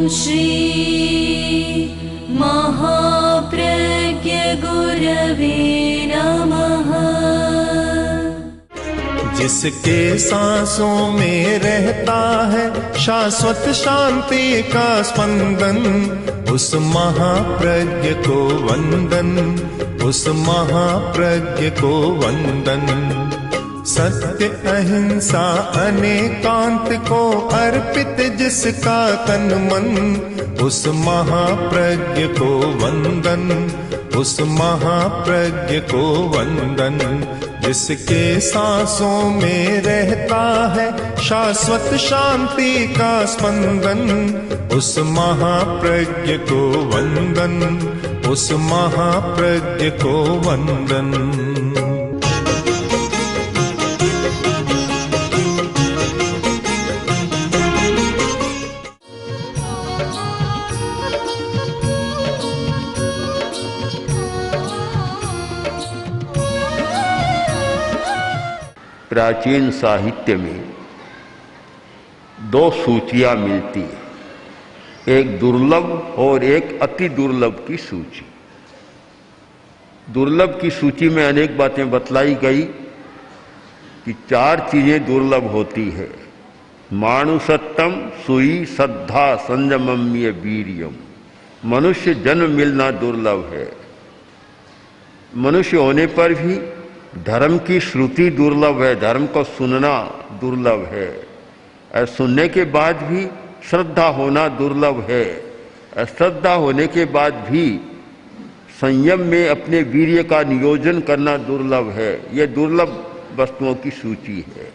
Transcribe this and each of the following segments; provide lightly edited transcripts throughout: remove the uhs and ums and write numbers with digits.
श्री महाप्रज्ञ गुरवे नमः। जिसके सांसों में रहता है शाश्वत शांति का स्पंदन, उस महाप्रज्ञ को वंदन, उस महाप्रज्ञ को वंदन। सत्य अहिंसा अनेकांत को अर्पित जिसका तन मन, उस महाप्रज्ञ को वंदन, उस महाप्रज्ञ को वंदन। जिसके सांसों में रहता है शाश्वत शांति का स्पंदन, उस महाप्रज्ञ को वंदन, उस महाप्रज्ञ को वंदन। प्राचीन साहित्य में दो सूचियां मिलती है, एक दुर्लभ और एक अति दुर्लभ की सूची। दुर्लभ की सूची में अनेक बातें बतलाई गई कि 4 चीजें दुर्लभ होती है। मानुषत्तम सुई श्रद्धा संयमम्य वीर्यम। मनुष्य जन्म मिलना दुर्लभ है। मनुष्य होने पर भी धर्म की श्रुति दुर्लभ है, धर्म को सुनना दुर्लभ है, और सुनने के बाद भी श्रद्धा होना दुर्लभ है, और श्रद्धा होने के बाद भी संयम में अपने वीर्य का नियोजन करना दुर्लभ है। यह दुर्लभ वस्तुओं की सूची है।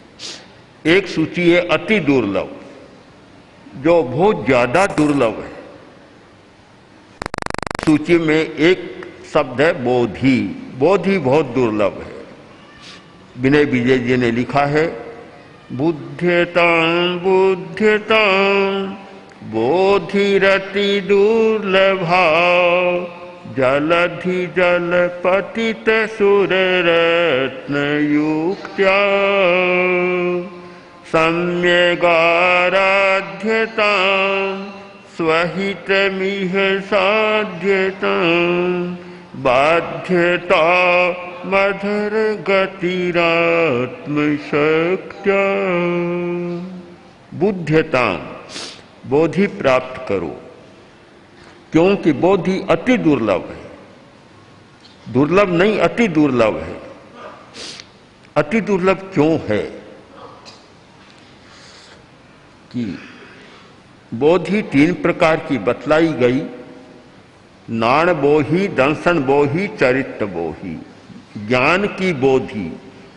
एक सूची है अति दुर्लभ, जो बहुत ज्यादा दुर्लभ है। सूची में एक शब्द है बोधि। बोधि बहुत दुर्लभ है। विनय विजय जी ने लिखा है, बुद्ध्यतां बुद्ध्यतां बोधिरति दुर्लभा, जलधि जल पतित सुर रत्न युक्त्या, सम्यगाराध्यतां स्वहितमिह साध्यतां, बाध्यता मधुर गतिरात्म शक्त्या। बुद्ध्यता बोधि प्राप्त करो, क्योंकि बोधि अति दुर्लभ है। दुर्लभ नहीं, अति दुर्लभ है। अति दुर्लभ क्यों है कि बोधि 3 प्रकार की बतलाई गई। नाण बोही, दर्शन बोही, चरित्र बोही। ज्ञान की बोधि,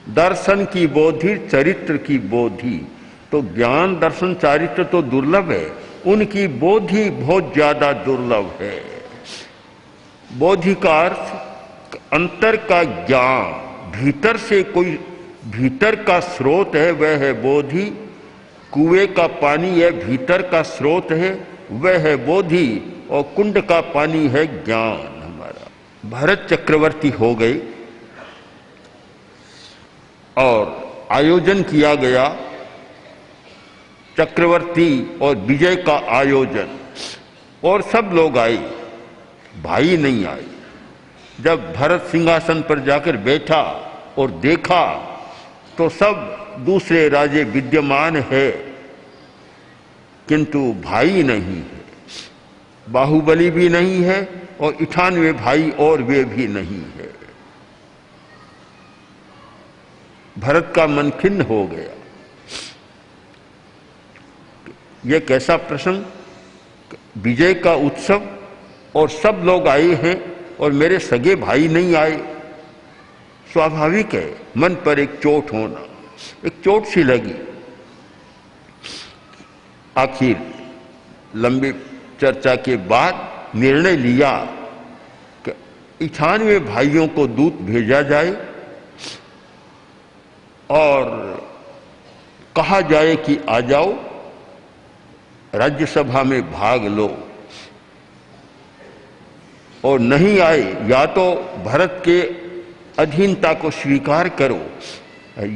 दर्शन की बोधि, चरित्र की बोधि। तो ज्ञान दर्शन चरित्र तो दुर्लभ है, उनकी बोधि बहुत ज्यादा दुर्लभ है। बोधि का अर्थ अंतर का ज्ञान, भीतर से कोई भीतर का स्रोत है, वह है बोधि। कुएं का पानी है, भीतर का स्रोत है, वह है बोधि। और कुंड का पानी है ज्ञान हमारा। भरत चक्रवर्ती हो गए और आयोजन किया गया, चक्रवर्ती और विजय का आयोजन, और सब लोग आए, भाई नहीं आए। जब भरत सिंहासन पर जाकर बैठा और देखा तो सब दूसरे राजे विद्यमान है, किंतु भाई नहीं है। बाहुबली भी नहीं है और 98 भाई और वे भी नहीं है। भरत का मन खिन्न हो गया। यह कैसा प्रसंग, विजय का उत्सव और सब लोग आए हैं और मेरे सगे भाई नहीं आए। स्वाभाविक है मन पर एक चोट होना, एक चोट सी लगी। आखिर लंबी चर्चा के बाद निर्णय लिया कि 98 भाइयों को दूत भेजा जाए और कहा जाए कि आ जाओ, राज्यसभा में भाग लो। और नहीं आए या तो भरत के अधीनता को स्वीकार करो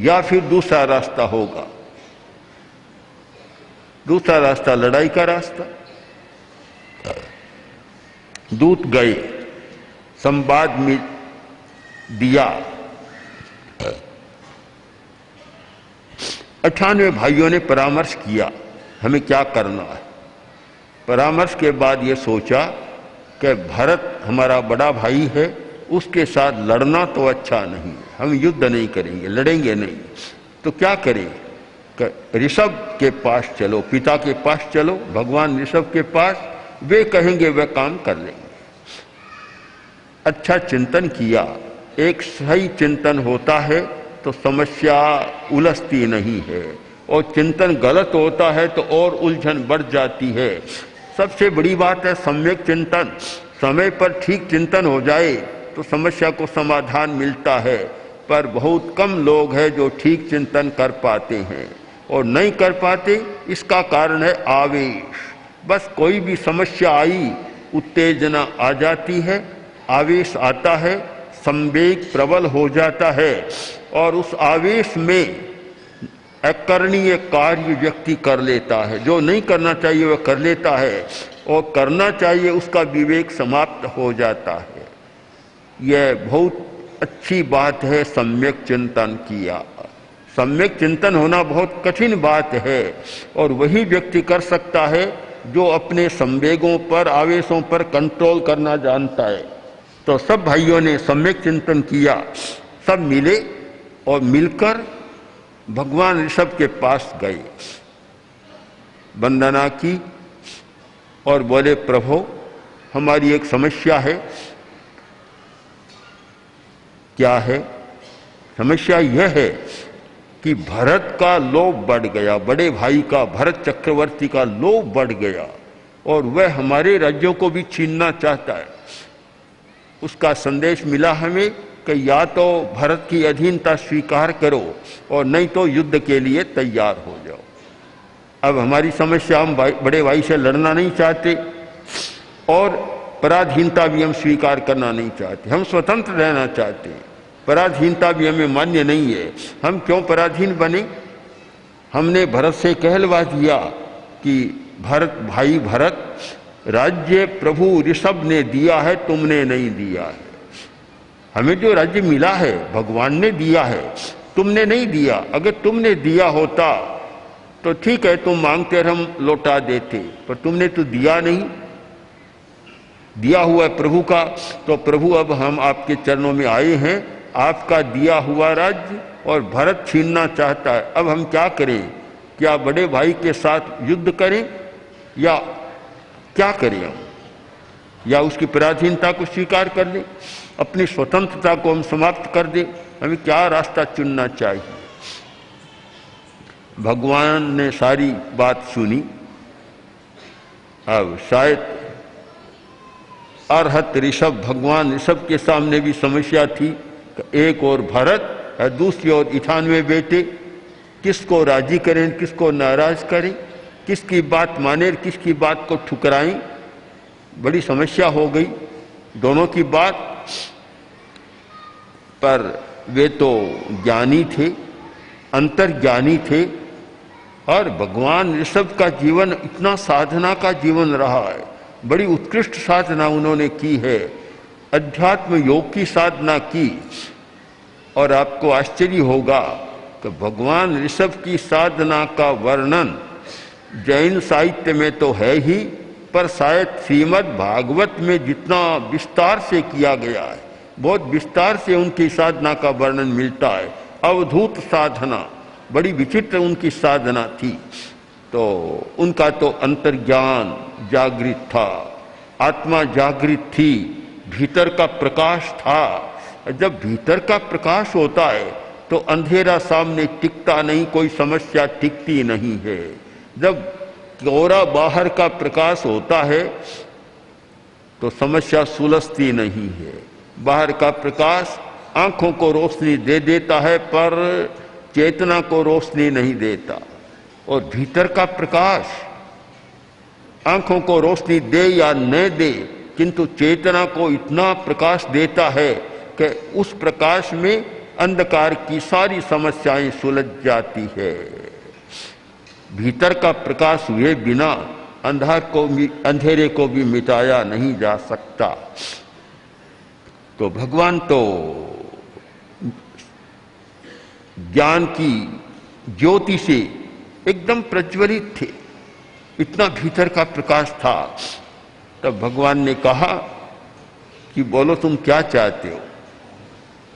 या फिर दूसरा रास्ता होगा। दूसरा रास्ता लड़ाई का रास्ता। दूत गए, संवाद में दिया। 98 भाइयों ने परामर्श किया हमें क्या करना है। परामर्श के बाद ये सोचा कि भरत हमारा बड़ा भाई है, उसके साथ लड़ना तो अच्छा नहीं, हम युद्ध नहीं करेंगे, लड़ेंगे नहीं, तो क्या करें कि ऋषभ के पास चलो, पिता के पास चलो, भगवान ऋषभ के पास, वे कहेंगे वह काम कर लेंगे। अच्छा चिंतन किया। एक सही चिंतन होता है तो समस्या उलझती नहीं है, और चिंतन गलत होता है तो और उलझन बढ़ जाती है। सबसे बड़ी बात है सम्यक चिंतन। समय पर ठीक चिंतन हो जाए तो समस्या को समाधान मिलता है, पर बहुत कम लोग हैं जो ठीक चिंतन कर पाते हैं, और नहीं कर पाते इसका कारण है आवेश। बस कोई भी समस्या आई, उत्तेजना आ जाती है, आवेश आता है, संवेग प्रबल हो जाता है, और उस आवेश में अकरणीय कार्य व्यक्ति कर लेता है। जो नहीं करना चाहिए वह कर लेता है, और करना चाहिए उसका विवेक समाप्त हो जाता है। यह बहुत अच्छी बात है सम्यक चिंतन किया। सम्यक चिंतन होना बहुत कठिन बात है, और वही व्यक्ति कर सकता है जो अपने संवेगों पर, आवेशों पर कंट्रोल करना जानता है। तो सब भाइयों ने सम्यक चिंतन किया, सब मिले और मिलकर भगवान ऋषभ के पास गए, वंदना की और बोले प्रभु हमारी एक समस्या है। क्या है समस्या? यह है कि भरत का लोभ बढ़ गया, बड़े भाई का, भरत चक्रवर्ती का लोभ बढ़ गया, और वह हमारे राज्यों को भी छीनना चाहता है। उसका संदेश मिला हमें कि या तो भरत की अधीनता स्वीकार करो और नहीं तो युद्ध के लिए तैयार हो जाओ। अब हमारी समस्या, हम बड़े भाई से लड़ना नहीं चाहते और पराधीनता भी हम स्वीकार करना नहीं चाहते, हम स्वतंत्र रहना चाहते हैं। पराधीनता भी हमें मान्य नहीं है, हम क्यों पराधीन बने? हमने भरत से कहलवा दिया कि भरत भाई भरत, राज्य प्रभु ऋषभ ने दिया है, तुमने नहीं दिया है। हमें जो राज्य मिला है भगवान ने दिया है, तुमने नहीं दिया। अगर तुमने दिया होता तो ठीक है, तुम मांगते हम लौटा देते, पर तुमने तो दिया नहीं। दिया हुआ है प्रभु का, तो प्रभु अब हम आपके चरणों में आए हैं, आपका दिया हुआ राज्य, और भरत छीनना चाहता है। अब हम क्या करें? क्या बड़े भाई के साथ युद्ध करें या क्या करें हम? या उसकी पराधीनता को स्वीकार कर लें, अपनी स्वतंत्रता को हम समाप्त कर दें? हमें क्या रास्ता चुनना चाहिए? भगवान ने सारी बात सुनी। अब शायद अरहत ऋषभ, भगवान ऋषभ के सामने भी समस्या थी। एक और भरत है, दूसरी ओर 98 बेटे, किसको राजी करें, किसको नाराज करें, किसकी बात माने, किसकी बात को ठुकराएं? बड़ी समस्या हो गई दोनों की बात। पर वे तो ज्ञानी थे, अंतर्ज्ञानी थे, और भगवान ऋषभ का जीवन इतना साधना का जीवन रहा है, बड़ी उत्कृष्ट साधना उन्होंने की है, अध्यात्म योग की साधना की। और आपको आश्चर्य होगा कि भगवान ऋषभ की साधना का वर्णन जैन साहित्य में तो है ही, पर शायद श्रीमद् भागवत में जितना विस्तार से किया गया है, बहुत विस्तार से उनकी साधना का वर्णन मिलता है। अवधूत साधना, बड़ी विचित्र उनकी साधना थी। तो उनका तो अंतर्ज्ञान जागृत था, आत्मा जागृत थी, भीतर का प्रकाश था। जब भीतर का प्रकाश होता है तो अंधेरा सामने टिकता नहीं, कोई समस्या टिकती नहीं है। जब कोरा बाहर का प्रकाश होता है तो समस्या सुलझती नहीं है। बाहर का प्रकाश आंखों को रोशनी दे देता है, पर चेतना को रोशनी नहीं देता। और भीतर का प्रकाश आंखों को रोशनी दे या न दे, किंतु चेतना को इतना प्रकाश देता है कि उस प्रकाश में अंधकार की सारी समस्याएं सुलझ जाती है। भीतर का प्रकाश हुए बिना अंधेरे को भी मिटाया नहीं जा सकता। तो भगवान तो ज्ञान की ज्योति से एकदम प्रज्वलित थे, इतना भीतर का प्रकाश था। तब भगवान ने कहा कि बोलो तुम क्या चाहते हो?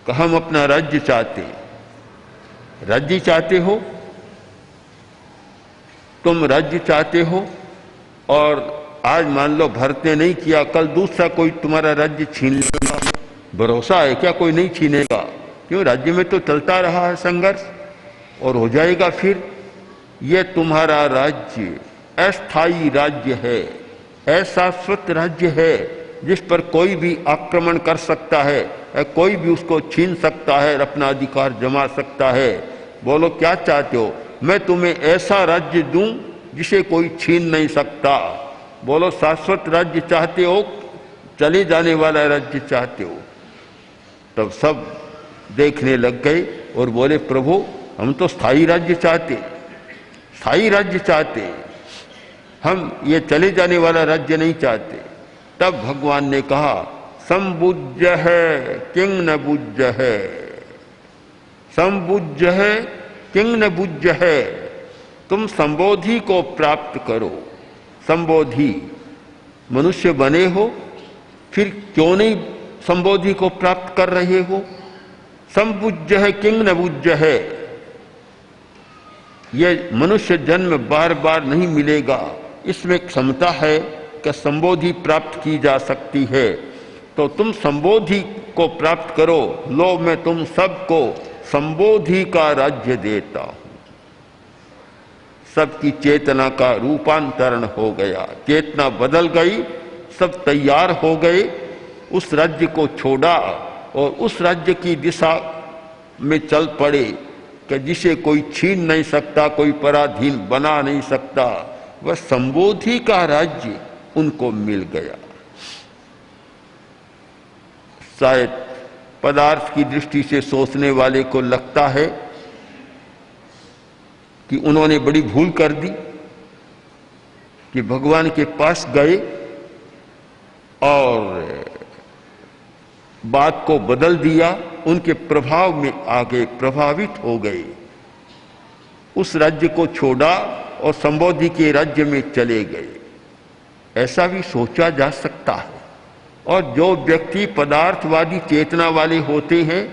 कहा हम अपना राज्य चाहते। राज्य चाहते हो? तुम राज्य चाहते हो और आज मान लो भरत ने नहीं किया, कल दूसरा कोई तुम्हारा राज्य छीन लेगा, भरोसा है क्या कोई नहीं छीनेगा? क्यों? राज्य में तो चलता रहा है संघर्ष और हो जाएगा। फिर ये तुम्हारा राज्य अस्थायी राज्य है, अशाश्वत राज्य है, जिस पर कोई भी आक्रमण कर सकता है, कोई भी उसको छीन सकता है, अपना अधिकार जमा सकता है। बोलो क्या चाहते हो? मैं तुम्हें ऐसा राज्य दूं जिसे कोई छीन नहीं सकता। बोलो शाश्वत राज्य चाहते हो, चले जाने वाला राज्य चाहते हो? तब सब देखने लग गए और बोले प्रभु हम तो स्थायी राज्य चाहते, स्थायी राज्य चाहते, हम ये चले जाने वाला राज्य नहीं चाहते। तब भगवान ने कहा संबुज्य है किंग न बुज्य है, संबुज्य है किंग न बुज्य है। तुम संबोधि को प्राप्त करो। संबोधि मनुष्य बने हो, फिर क्यों नहीं संबोधि को प्राप्त कर रहे हो? संबुज्य है किंग न बुज्य है। यह मनुष्य जन्म बार बार नहीं मिलेगा, इसमें क्षमता है कि संबोधि प्राप्त की जा सकती है। तो तुम संबोधि को प्राप्त करो। लो मैं तुम सबको संबोधि का राज्य देता हूं। सबकी चेतना का रूपांतरण हो गया, चेतना बदल गई, सब तैयार हो गए, उस राज्य को छोड़ा और उस राज्य की दिशा में चल पड़े कि जिसे कोई छीन नहीं सकता, कोई पराधीन बना नहीं सकता। वह संबोधि का राज्य उनको मिल गया। शायद पदार्थ की दृष्टि से सोचने वाले को लगता है कि उन्होंने बड़ी भूल कर दी कि भगवान के पास गए और बात को बदल दिया, उनके प्रभाव में आगे प्रभावित हो गए, उस राज्य को छोड़ा और संबोधि के राज्य में चले गए। ऐसा भी सोचा जा सकता है। और जो व्यक्ति पदार्थवादी चेतना वाले होते हैं,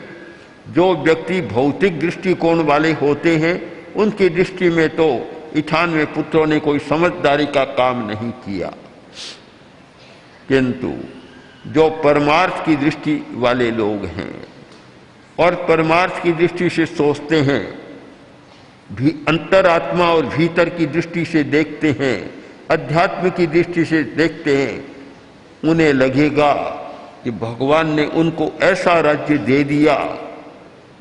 जो व्यक्ति भौतिक दृष्टिकोण वाले होते हैं, उनकी दृष्टि में तो 98 पुत्रों ने कोई समझदारी का काम नहीं किया। किंतु जो परमार्थ की दृष्टि वाले लोग हैं और परमार्थ की दृष्टि से सोचते हैं, भी अंतरात्मा और भीतर की दृष्टि से देखते हैं, अध्यात्म की दृष्टि से देखते हैं, उन्हें लगेगा कि भगवान ने उनको ऐसा राज्य दे दिया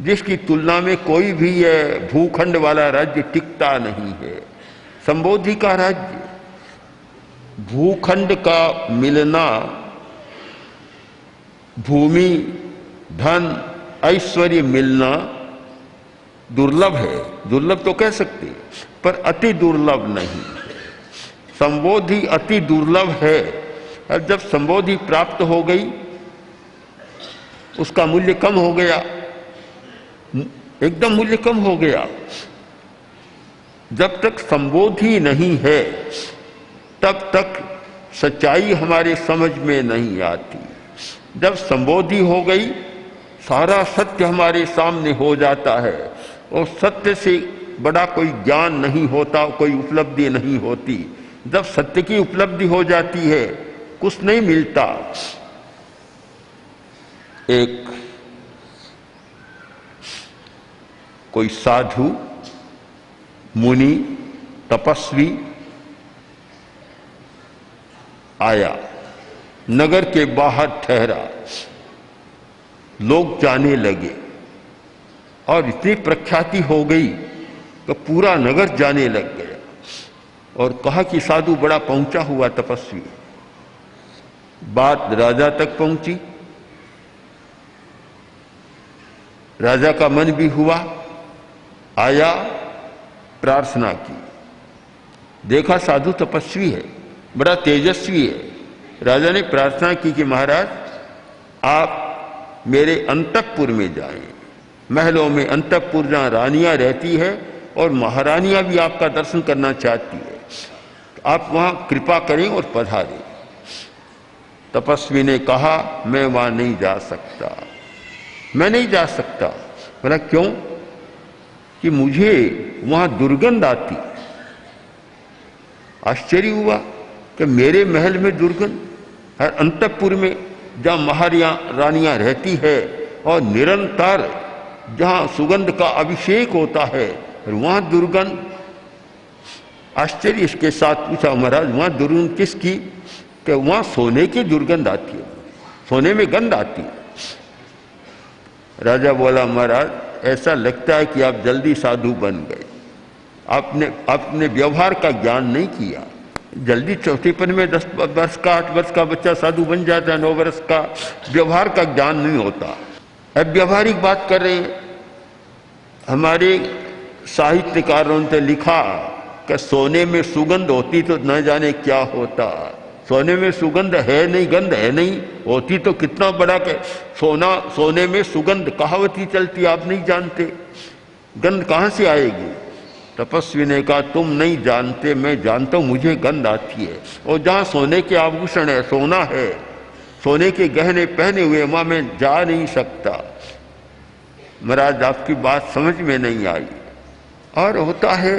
जिसकी तुलना में कोई भी यह भूखंड वाला राज्य टिकता नहीं है। संबोधि का राज्य, भूखंड का मिलना, भूमि, धन, ऐश्वर्य मिलना दुर्लभ है। दुर्लभ तो कह सकते, पर अति दुर्लभ नहीं। संबोधि अति दुर्लभ है। और जब संबोधि प्राप्त हो गई, उसका मूल्य कम हो गया, एकदम मूल्य कम हो गया। जब तक संबोधि नहीं है, तब तक सच्चाई हमारे समझ में नहीं आती। जब संबोधि हो गई, सारा सत्य हमारे सामने हो जाता है और सत्य से बड़ा कोई ज्ञान नहीं होता, कोई उपलब्धि नहीं होती। जब सत्य की उपलब्धि हो जाती है, कुछ नहीं मिलता। एक कोई साधु, मुनि, तपस्वी आया, नगर के बाहर ठहरा, लोग जाने लगे और इतनी प्रख्याति हो गई कि पूरा नगर जाने लग गया और कहा कि साधु बड़ा पहुंचा हुआ तपस्वी। बात राजा तक पहुंची, राजा का मन भी हुआ, आया, प्रार्थना की, देखा साधु तपस्वी है, बड़ा तेजस्वी है। राजा ने प्रार्थना की कि महाराज आप मेरे अंतःपुर में जाएं, महलों में अंतःपुर जहाँ रानियां रहती है और महारानियां भी आपका दर्शन करना चाहती है, आप वहाँ कृपा करें और पधारें। तपस्वी ने कहा मैं वहाँ नहीं जा सकता, मैं नहीं जा सकता। बोला क्यों? कि मुझे वहाँ दुर्गंध आती। आश्चर्य हुआ कि मेरे महल में दुर्गंध, हर अंतःपुर में जहाँ महारियां रानियां रहती है और निरंतर जहाँ सुगंध का अभिषेक होता है, वहाँ दुर्गंध। आश्चर्य इसके साथ पूछा महाराज वहाँ दुर्गंध किसकी? कि वहाँ सोने की दुर्गंध आती है, सोने में गंध आती है। राजा बोला महाराज ऐसा लगता है कि आप जल्दी साधु बन गए, आपने व्यवहार का ज्ञान नहीं किया। जल्दी चौथीपन में 10 वर्ष का 8 वर्ष का बच्चा साधु बन जाता है, 9 वर्ष का। व्यवहार का ज्ञान नहीं होता। अब व्यवहारिक बात कर रहे हैं। हमारे साहित्यकारों ने लिखा कि सोने में सुगंध होती तो न जाने क्या होता। सोने में सुगंध है नहीं, गंध है नहीं, होती तो कितना बड़ा के सोने में सुगंध कहावत ही चलती, आप नहीं जानते। गंध कहाँ से आएगी? तपस्वी ने कहा तुम नहीं जानते, मैं जानता हूँ, मुझे गंध आती है। और जहाँ सोने के आभूषण है, सोना है, सोने के गहने पहने हुए, वहाँ मैं जा नहीं सकता। महाराज आपकी बात समझ में नहीं आई। और होता है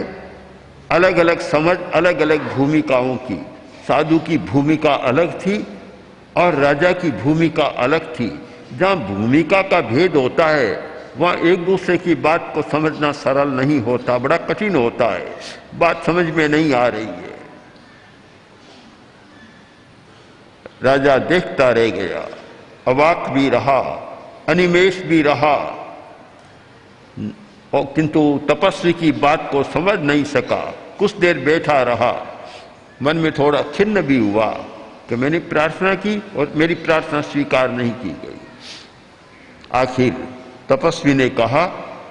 अलग अलग समझ, अलग अलग भूमिकाओं की। साधु की भूमिका अलग थी और राजा की भूमिका अलग थी। जहाँ भूमिका का भेद होता है वहाँ एक दूसरे की बात को समझना सरल नहीं होता, बड़ा कठिन होता है। बात समझ में नहीं आ रही है। राजा देखता रह गया, अवाक भी रहा, अनिमेष भी रहा, और किंतु तपस्वी की बात को समझ नहीं सका। कुछ देर बैठा रहा, मन में थोड़ा खिन्न भी हुआ कि मैंने प्रार्थना की और मेरी प्रार्थना स्वीकार नहीं की गई। आखिर तपस्वी ने कहा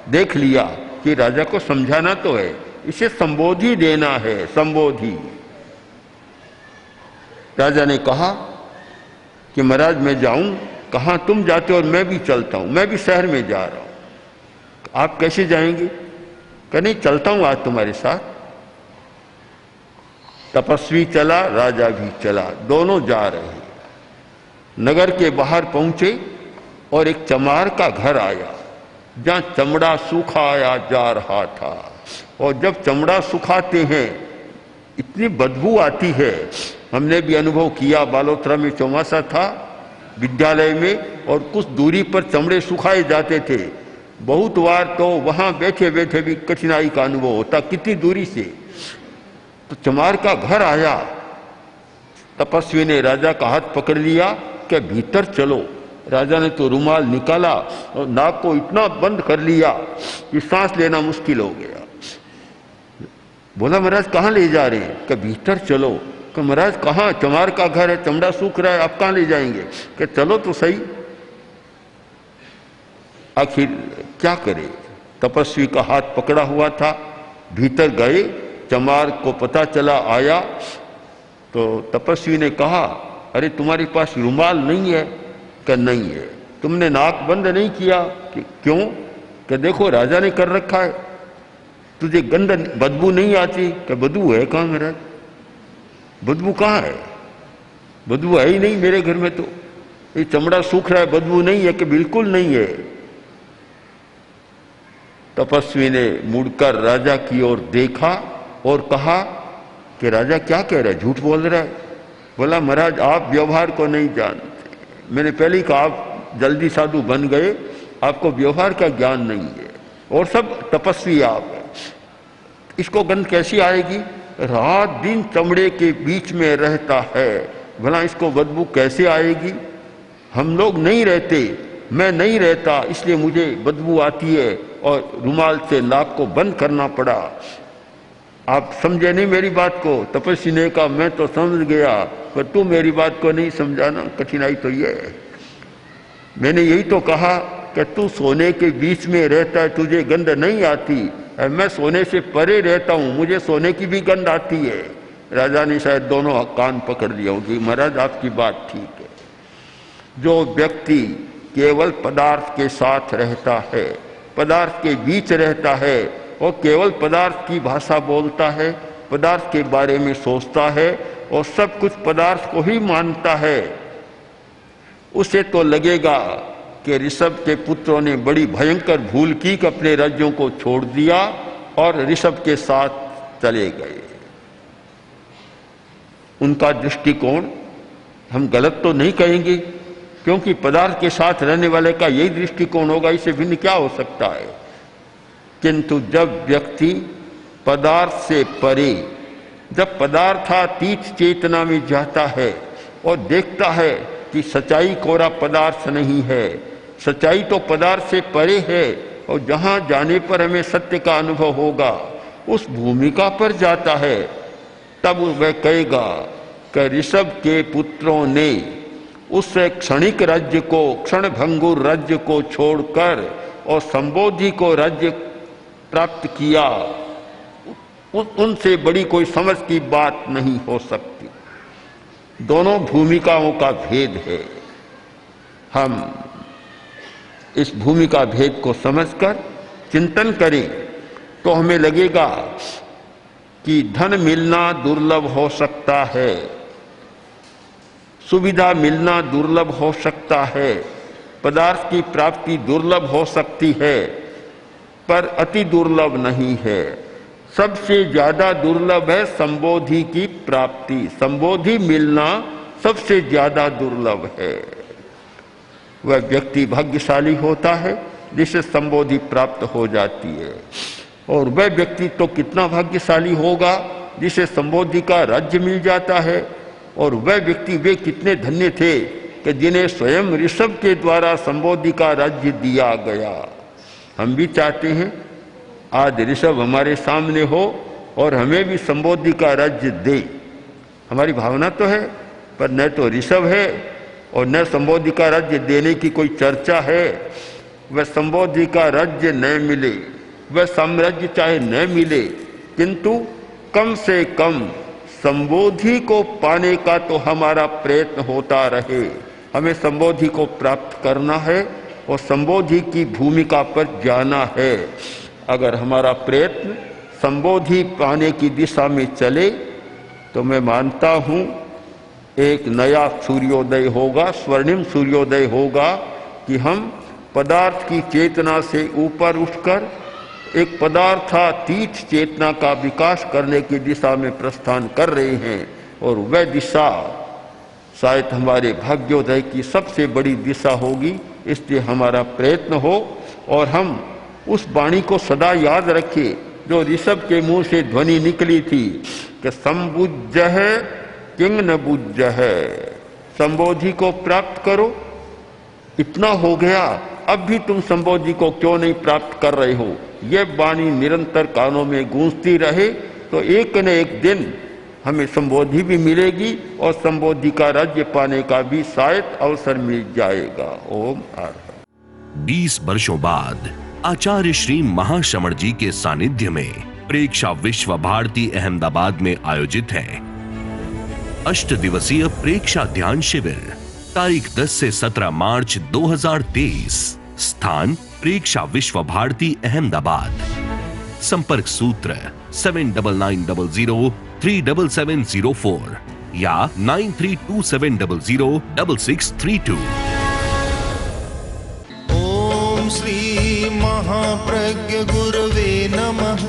देख लिया कि राजा को समझाना तो है, इसे संबोधि देना है, संबोधि। राजा ने कहा कि महाराज मैं जाऊं। कहाँ? तुम जाते हो और मैं भी चलता हूं, मैं भी शहर में जा रहा हूं। आप कैसे जाएंगे? कि नहीं चलता हूं आज तुम्हारे साथ। तपस्वी चला, राजा भी चला, दोनों जा रहे। नगर के बाहर पहुंचे और एक चमार का घर आया जहां चमड़ा सुखाया जा रहा था। और जब चमड़ा सुखाते हैं इतनी बदबू आती है। हमने भी अनुभव किया, बालोतरा में चौमासा था विद्यालय में, और कुछ दूरी पर चमड़े सुखाए जाते थे। बहुत बार तो वहां बैठे बैठे भी कठिनाई का अनुभव होता, कितनी दूरी से। तो चमार का घर आया। तपस्वी ने राजा का हाथ पकड़ लिया कि भीतर चलो। राजा ने तो रुमाल निकाला और नाक को इतना बंद कर लिया कि सांस लेना मुश्किल हो गया। बोला महाराज कहाँ ले जा रहे हैं? कि भीतर चलो। कि महाराज कहाँ? चमार का घर है, चमड़ा सूख रहा है, आप कहाँ ले जाएंगे? कि चलो तो सही। आखिर क्या करे? तपस्वी का हाथ पकड़ा हुआ था। भीतर गए, चमार को पता चला, आया तो तपस्वी ने कहा अरे तुम्हारे पास रुमाल नहीं है? कि नहीं है। तुमने नाक बंद नहीं किया? कि क्यों? कि देखो राजा ने कर रखा है, तुझे गंध बदबू नहीं आती? कि बदबू है कहाँ महाराज? बदबू कहाँ है? बदबू है ही नहीं मेरे घर में। तो ये चमड़ा सूख रहा है, बदबू नहीं है? कि बिल्कुल नहीं है। तपस्वी ने मुड़कर राजा की ओर देखा और कहा कि राजा क्या कह रहा है, झूठ बोल रहा है। बोला महाराज आप व्यवहार को नहीं जानते। मैंने पहले ही कहा आप जल्दी साधु बन गए, आपको व्यवहार का ज्ञान नहीं है, और सब तपस्वी आप है। इसको गंध कैसी आएगी? रात दिन चमड़े के बीच में रहता है, भला इसको बदबू कैसे आएगी? हम लोग नहीं रहते, मैं नहीं रहता, इसलिए मुझे बदबू आती है और रुमाल से नाक को बंद करना पड़ा। आप समझे नहीं मेरी बात को? तपस्वी ने कहा मैं तो समझ गया, पर तू मेरी बात को नहीं समझाना, कठिनाई तो ये है। मैंने यही तो कहा कि तू सोने के बीच में रहता है, तुझे गंध नहीं आती। मैं सोने से परे रहता हूँ, मुझे सोने की भी गंध आती है। राजा ने शायद दोनों कान पकड़ लिया हो कि महाराज आपकी बात ठीक है। जो व्यक्ति केवल पदार्थ के साथ रहता है, पदार्थ के बीच रहता है और केवल पदार्थ की भाषा बोलता है, पदार्थ के बारे में सोचता है और सब कुछ पदार्थ को ही मानता है, उसे तो लगेगा कि ऋषभ के पुत्रों ने बड़ी भयंकर भूल की कि अपने राज्यों को छोड़ दिया और ऋषभ के साथ चले गए। उनका दृष्टिकोण हम गलत तो नहीं कहेंगे, क्योंकि पदार्थ के साथ रहने वाले का यही दृष्टिकोण होगा, इससे भिन्न क्या हो सकता है। किंतु जब व्यक्ति पदार्थ से परे, जब पदार्थातीत चेतना में जाता है और देखता है कि सच्चाई कोरा पदार्थ नहीं है, सच्चाई तो पदार्थ से परे है और जहां जाने पर हमें सत्य का अनुभव होगा, उस भूमिका पर जाता है, तब वह कहेगा कि ऋषभ के पुत्रों ने उस क्षणिक राज्य को, क्षण भंगुर राज्य को छोड़कर और संबोधि को राज्य प्राप्त किया, उनसे बड़ी कोई समझ की बात नहीं हो सकती। दोनों भूमिकाओं का भेद है। हम इस भूमिका भेद को समझकर चिंतन करें तो हमें लगेगा कि धन मिलना दुर्लभ हो सकता है, सुविधा मिलना दुर्लभ हो सकता है, पदार्थ की प्राप्ति दुर्लभ हो सकती है, पर अति दुर्लभ नहीं है। सबसे ज्यादा दुर्लभ है संबोधि की प्राप्ति, संबोधि मिलना सबसे ज्यादा दुर्लभ है। वह व्यक्ति भाग्यशाली होता है जिसे संबोधि प्राप्त हो जाती है, और वह व्यक्ति तो कितना भाग्यशाली होगा जिसे संबोधि का राज्य मिल जाता है। और वह व्यक्ति, वे कितने धन्य थे कि जिन्हें स्वयं ऋषभ के द्वारा संबोधि का राज्य दिया गया। हम भी चाहते हैं आज ऋषभ हमारे सामने हो और हमें भी संबोधि का राज्य दे। हमारी भावना तो है, पर न तो ऋषभ है और न संबोधि का राज्य देने की कोई चर्चा है। वह संबोधि का राज्य न मिले, वह साम्राज्य चाहे न मिले, किंतु कम से कम संबोधि को पाने का तो हमारा प्रयत्न होता रहे। हमें संबोधि को प्राप्त करना है और संबोधि की भूमिका पर जाना है। अगर हमारा प्रयत्न संबोधि पाने की दिशा में चले तो मैं मानता हूँ एक नया सूर्योदय होगा, स्वर्णिम सूर्योदय होगा कि हम पदार्थ की चेतना से ऊपर उठकर एक पदार्थातीत चेतना का विकास करने की दिशा में प्रस्थान कर रहे हैं। और वह दिशा शायद हमारे भाग्योदय की सबसे बड़ी दिशा होगी। इसलिए हमारा प्रयत्न हो और हम उस वाणी को सदा याद रखें जो ऋषभ के मुंह से ध्वनि निकली थी कि संबुज्ज है किंग न बुज्ज है, संबोधि को प्राप्त करो। इतना हो गया, अब भी तुम संबोधि को क्यों नहीं प्राप्त कर रहे हो। यह वाणी निरंतर कानों में गूंजती रहे तो एक न एक दिन हमें संबोधि भी मिलेगी और संबोधि का राज्य पाने का भी शायद अवसर मिल जाएगा। ओम आर। 20 वर्षों बाद आचार्य श्री महाश्रमण जी के सानिध्य में प्रेक्षा विश्व भारती अहमदाबाद में आयोजित है 8 दिवसीय प्रेक्षा ध्यान शिविर। तारीख 10 से 17 मार्च 2023। स्थान प्रेक्षा विश्व भारती अहमदाबाद। संपर्क सूत्र 7990037704 या 9327006632। ओम श्री महाप्रज्ञ गुरवे नमः।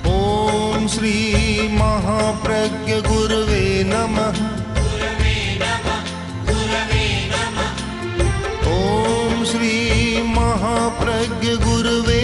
ओम श्री महाप्रज्ञ गुरवे नमः। ओम श्री महाप्रज्ञ गुरवे